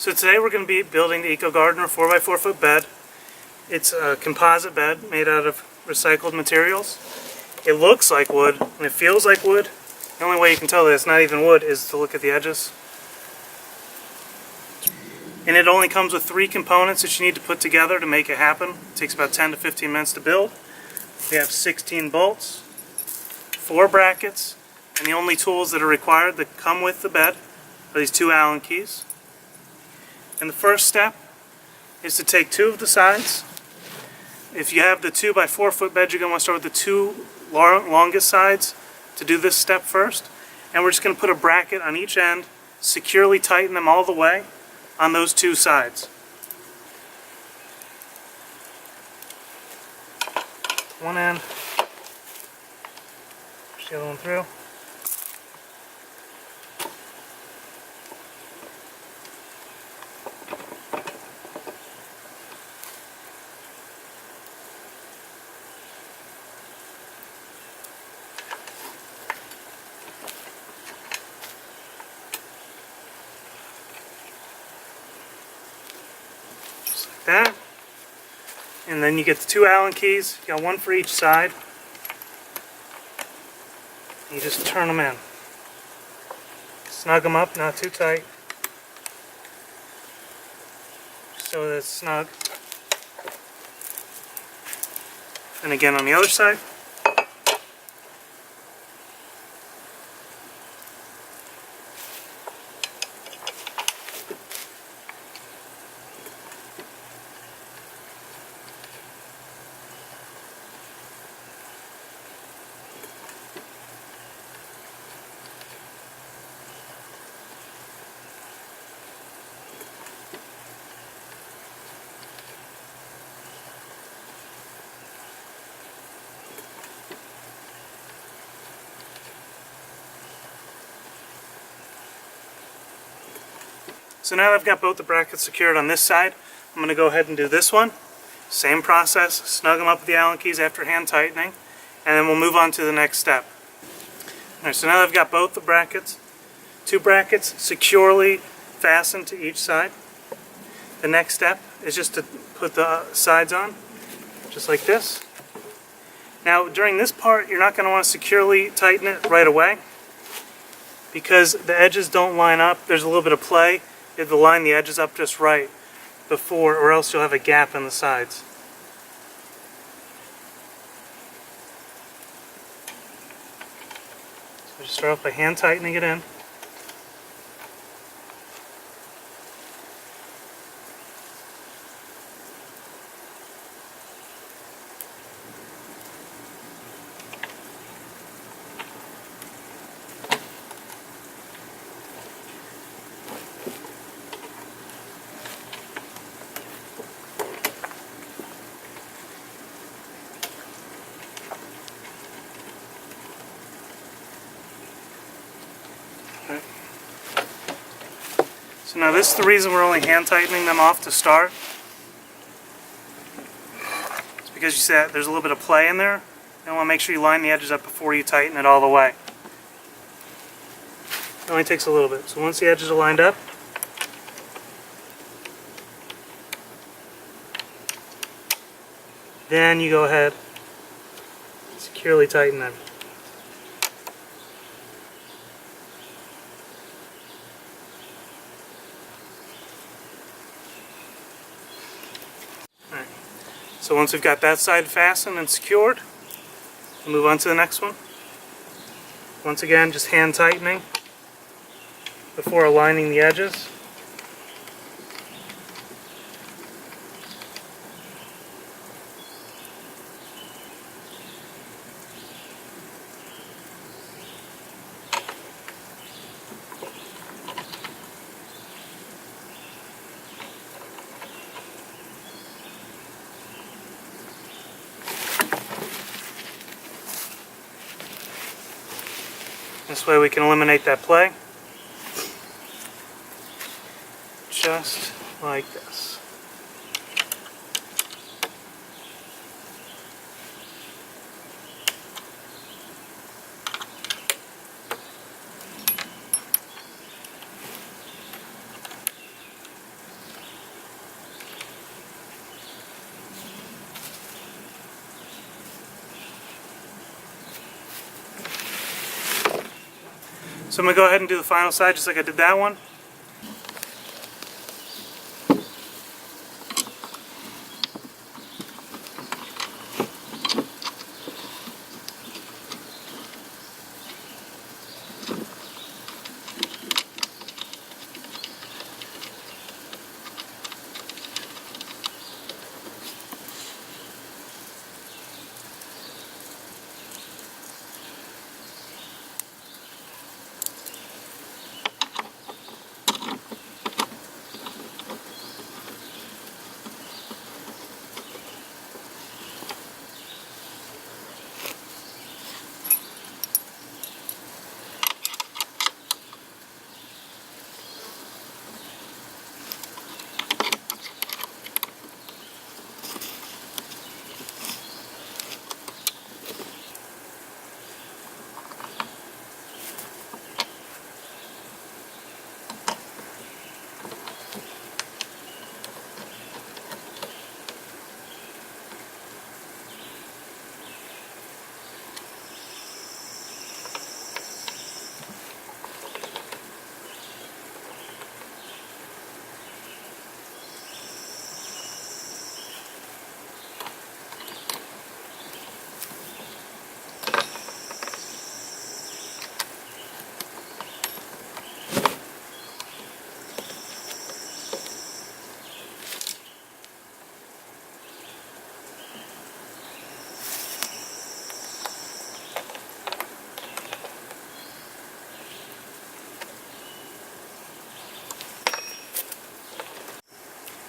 So today we're going to be building the Eco Gardener 4x4 foot bed. It's a composite bed made out of recycled materials. It looks like wood and it feels like wood. The only way you can tell that it's not even wood is to look at the edges. And it only comes with 3 components that you need to put together to make it happen. It takes about 10 to 15 minutes to build. We have 16 bolts, 4 brackets, and the only tools that are required that come with the bed are these 2 Allen keys. And the first step is to take 2 of the sides. If you have the 2x4 foot bed, you're going to want to start with the 2 longest sides to do this step first. And we're just going to put a bracket on each end, securely tighten them all the way on those 2 sides. One end, push the other one through. That, and then you get the 2 Allen keys. You got 1 for each side. You just turn them in. Snug them up, not too tight, so that it's snug. And again on the other side. So now that I've got both the brackets secured on this side, I'm going to go ahead and do this one. Same process, snug them up with the Allen keys after hand tightening, and then we'll move on to the next step. Alright, so now that I've got both the brackets, 2 brackets securely fastened to each side. The next step is just to put the sides on, just like this. Now during this part, you're not going to want to securely tighten it right away, because the edges don't line up. There's a little bit of play. You have to line the edges up just right before, or else you'll have a gap in the sides. So just start off by hand tightening it in. So now this is the reason we're only hand tightening them off to start. It's because you see that there's a little bit of play in there. You want to make sure you line the edges up before you tighten it all the way. It only takes a little bit. So once the edges are lined up, then you go ahead and securely tighten them. So once we've got that side fastened and secured, we'll move on to the next one. Once again, just hand tightening before aligning the edges. This way we can eliminate that play. Just like this. So I'm going to go ahead and do the final side just like I did that one.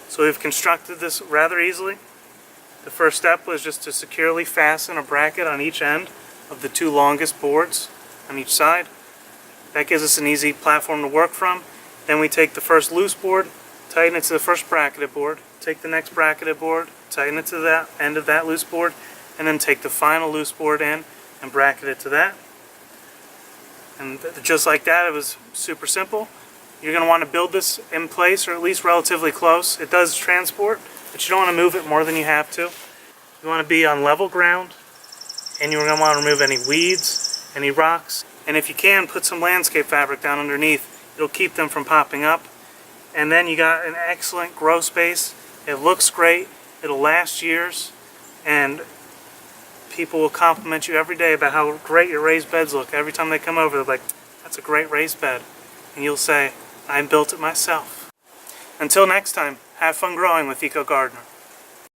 So we've constructed this rather easily. The first step was just to securely fasten a bracket on each end of the two longest boards on each side. That gives us an easy platform to work from. Then we take the first loose board, tighten it to the first bracketed board, take the next bracketed board, tighten it to that end of that loose board, and then take the final loose board in and bracket it to that. And just like that, it was super simple. You're going to want to build this in place, or at least relatively close. It does transport, but you don't want to move it more than you have to. You want to be on level ground, and you're going to want to remove any weeds, any rocks, and if you can, put some landscape fabric down underneath. It'll keep them from popping up. And then you got an excellent grow space. It looks great. It'll last years, and people will compliment you every day about how great your raised beds look. Every time they come over, they're like, "That's a great raised bed," and you'll say, "I built it myself." Until next time, have fun growing with Eco Gardener.